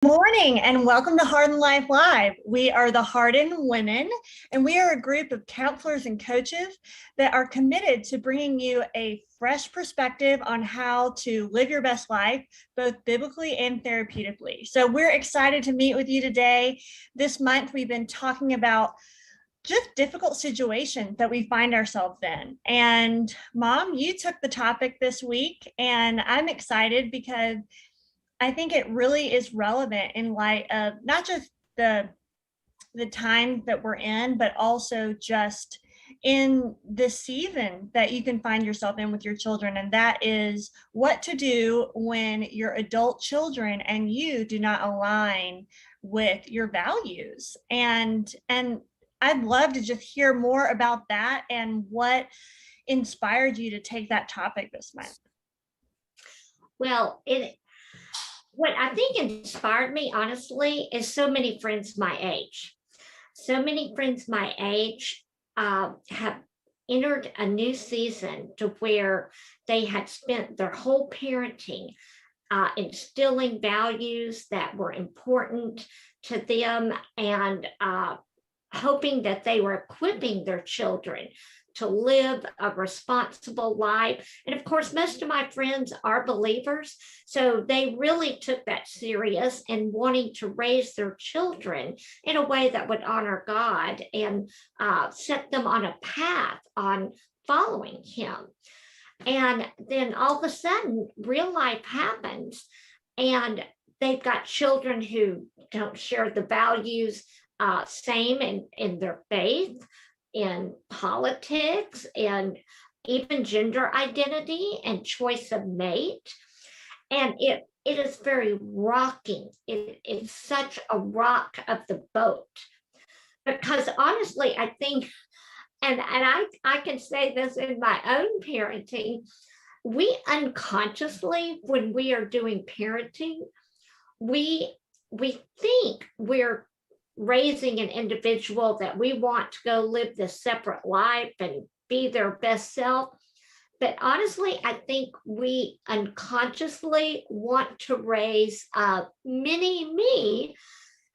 Morning and welcome to Hardin Life Live. We are the Hardin Women, and we are a group of counselors and coaches that are committed to bringing you a fresh perspective on how to live your best life, both biblically and therapeutically. So we're excited to meet with you today. This month, we've been talking about just difficult situations that we find ourselves in. And Mom, you took the topic this week, and I'm excited because I think it really is relevant in light of not just the time that we're in, but also just in this season that you can find yourself in with your children. And that is what to do when your adult children and you do not align with your values. And I'd love to just hear more about that and what inspired you to take that topic this month. Well, what I think inspired me, honestly, is so many friends my age. So many friends my age have entered a new season to where they had spent their whole parenting instilling values that were important to them and hoping that they were equipping their children to live a responsible life. And of course, most of my friends are believers, so they really took that serious and wanting to raise their children in a way that would honor God and set them on a path on following Him. And then all of a sudden, real life happens, and they've got children who don't share the values same in their faith, in politics, and even gender identity and choice of mate. And it is very rocking. It's such a rock of the boat. Because honestly, I think, and I can say this in my own parenting, we unconsciously, when we are doing parenting, we think we're raising an individual that we want to go live this separate life and be their best self. But honestly, I think we unconsciously want to raise a mini me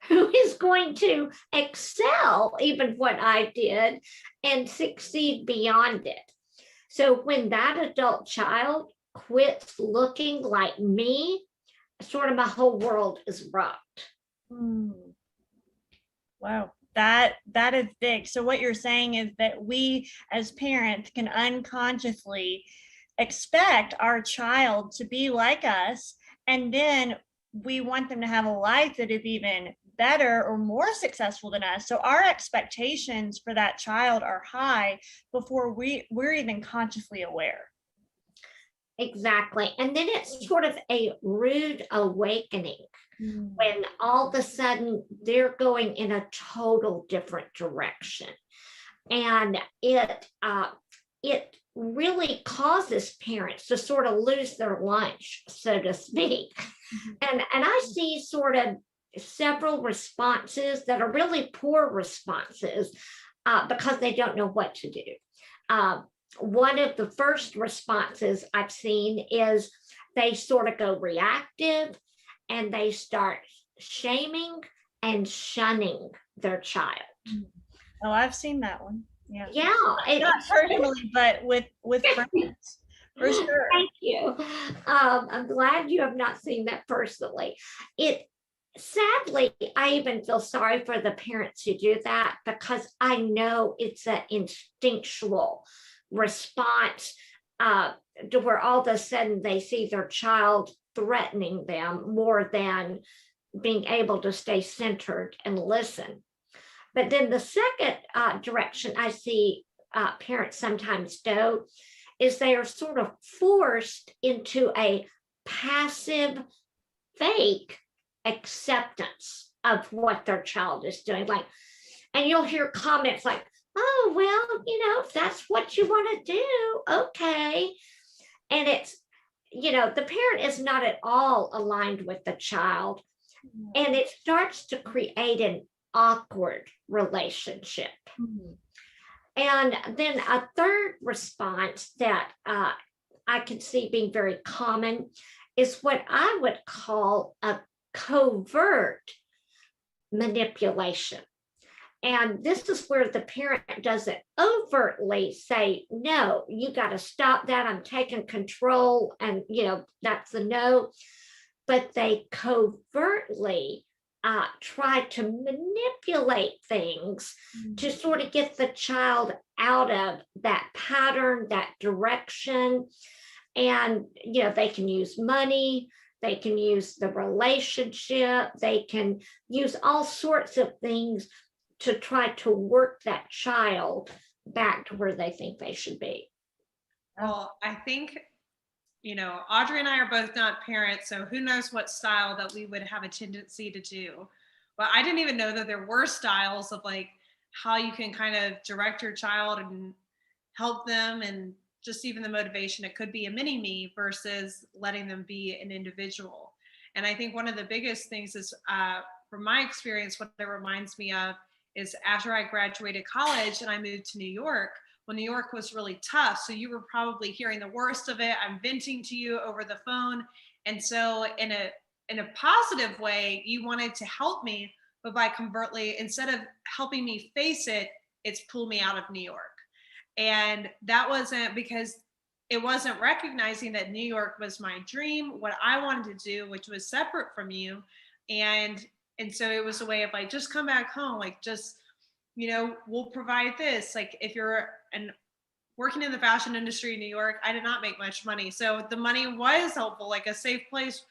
who is going to excel even what I did and succeed beyond it. So when that adult child quits looking like me, sort of my whole world is rocked. Wow, that is big. So what you're saying is that we as parents can unconsciously expect our child to be like us, and then we want them to have a life that is even better or more successful than us. So our expectations for that child are high before we're even consciously aware. Exactly. And then it's sort of a rude awakening when all of a sudden they're going in a total different direction. And it really causes parents to sort of lose their lunch, so to speak. And I see sort of several responses that are really poor responses because they don't know what to do. One of the first responses I've seen is they sort of go reactive and they start shaming and shunning their child. Oh, I've seen that one. Yeah. Yeah. Not personally, but with friends. For sure. Thank you. I'm glad you have not seen that personally. Sadly, I even feel sorry for the parents who do that because I know it's an instinctual response to where all of a sudden they see their child threatening them more than being able to stay centered and listen. But then the second direction I see parents sometimes go is they are sort of forced into a passive, fake acceptance of what their child is doing. And you'll hear comments like, oh, well, if that's what you want to do, okay. And it's, the parent is not at all aligned with the child. And it starts to create an awkward relationship. And then a third response that I can see being very common is what I would call a covert manipulation. And this is where the parent doesn't overtly say, no, you got to stop that. I'm taking control. And, that's a no. But they covertly try to manipulate things to sort of get the child out of that pattern, that direction. And, they can use money. They can use the relationship. They can use all sorts of things to try to work that child back to where they think they should be. Well, I think, Audrey and I are both not parents, so who knows what style that we would have a tendency to do. But I didn't even know that there were styles of like how you can kind of direct your child and help them, and just even the motivation. It could be a mini me versus letting them be an individual. And I think one of the biggest things is, from my experience, what it reminds me of is after I graduated college and I moved to New York, when New York was really tough. So you were probably hearing the worst of it. I'm venting to you over the phone. And so in a positive way, you wanted to help me, but by covertly, instead of helping me face it, it's pull me out of New York. And that wasn't because it wasn't recognizing that New York was my dream, what I wanted to do, which was separate from you. And so it was a way of like, just come back home, like just, we'll provide this. Like if you're working in the fashion industry in New York, I did not make much money. So the money was helpful, like a safe place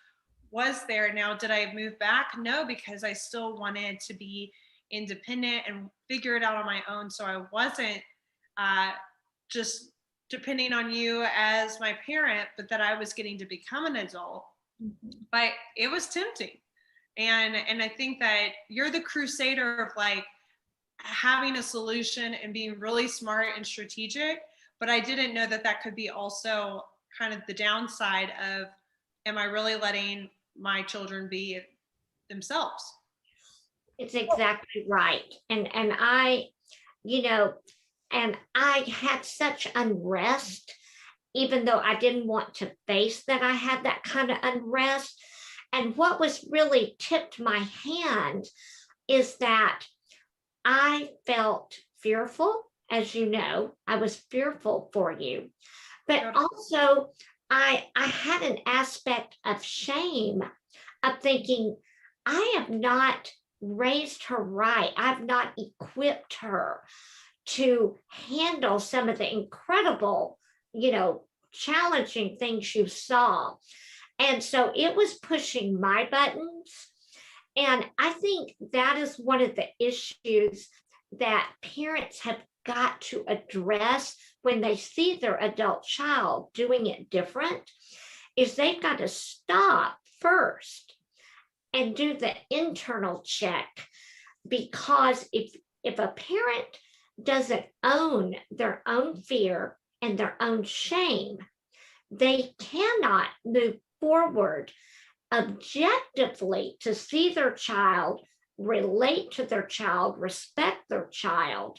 was there. Now, did I move back? No, because I still wanted to be independent and figure it out on my own. So I wasn't just depending on you as my parent, but that I was getting to become an adult. But it was tempting. And I think that you're the crusader of like having a solution and being really smart and strategic. But I didn't know that that could be also kind of the downside of, am I really letting my children be themselves? It's exactly right. And I, and I had such unrest, even though I didn't want to face that I had that kind of unrest. And what was really tipped my hand is that I felt fearful. As you know, I was fearful for you, but also I had an aspect of shame of thinking, I have not raised her right. I've not equipped her to handle some of the incredible, challenging things you saw. And so it was pushing my buttons. And I think that is one of the issues that parents have got to address when they see their adult child doing it different, is they've got to stop first and do the internal check. Because if a parent doesn't own their own fear and their own shame, they cannot move forward objectively to see their child, relate to their child, respect their child,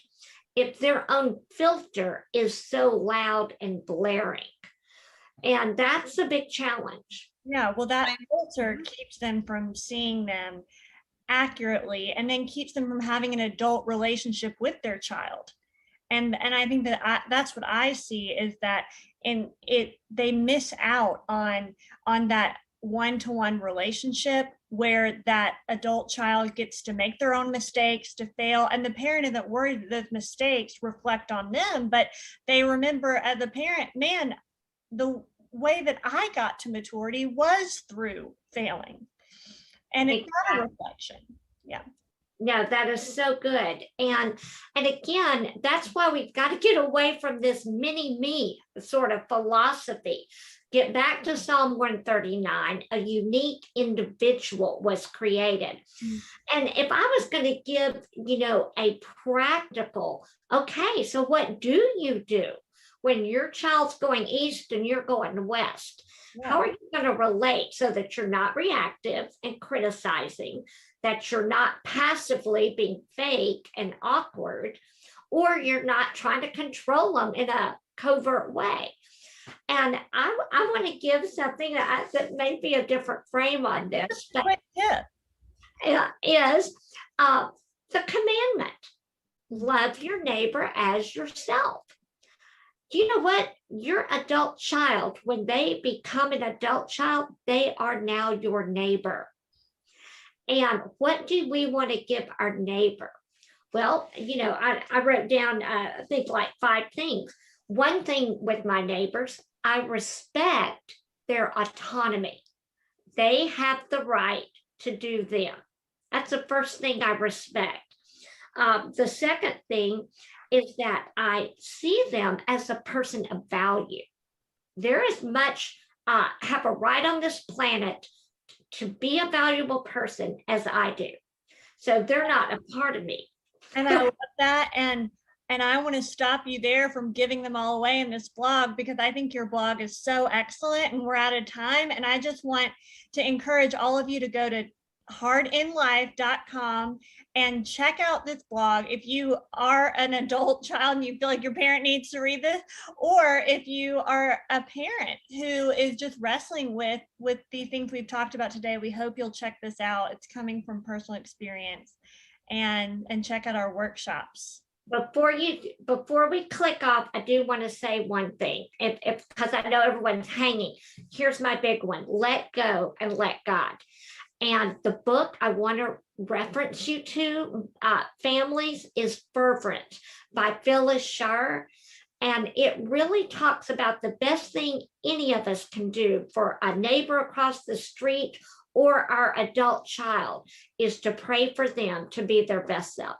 if their own filter is so loud and blaring. And that's a big challenge. Yeah, well, that filter keeps them from seeing them accurately, and then keeps them from having an adult relationship with their child. And I think that that's what I see, is that they miss out on that one-to-one relationship where that adult child gets to make their own mistakes, to fail, and the parent isn't worried that those mistakes reflect on them, but they remember as a parent, man, the way that I got to maturity was through failing. And it's not a reflection. Yeah. No, that is so good. And again, that's why we've got to get away from this mini me sort of philosophy. Get back to Psalm 139, a unique individual was created. And if I was going to give, a practical, okay, so what do you do when your child's going east and you're going west? Yeah. How are you going to relate so that you're not reactive and criticizing, that you're not passively being fake and awkward, or you're not trying to control them in a covert way? And I want to give something that may be a different frame on this, but Quick tip. is the commandment: love your neighbor as yourself. Do you know what? Your adult child, when they become an adult child, they are now your neighbor. And what do we want to give our neighbor? Well, I wrote down, I think, like 5 things. One thing with my neighbors, I respect their autonomy. They have the right to do them. That's the first thing I respect. The second thing is that I see them as a person of value. They're as much have a right on this planet to be a valuable person as I do. So they're not a part of me. And I love that. And I want to stop you there from giving them all away in this blog, because I think your blog is so excellent and we're out of time. And I just want to encourage all of you to go to hardinlife.com and check out this blog if you are an adult child and you feel like your parent needs to read this, or if you are a parent who is just wrestling with the things we've talked about today. We hope you'll check this out. It's coming from personal experience, and check out our workshops. Before we click off, I do want to say one thing, if because I know everyone's hanging. Here's my big one: let go and let God. And the book I want to reference you to, families, is Fervent by Phyllis Schar. And it really talks about the best thing any of us can do for a neighbor across the street or our adult child is to pray for them to be their best self.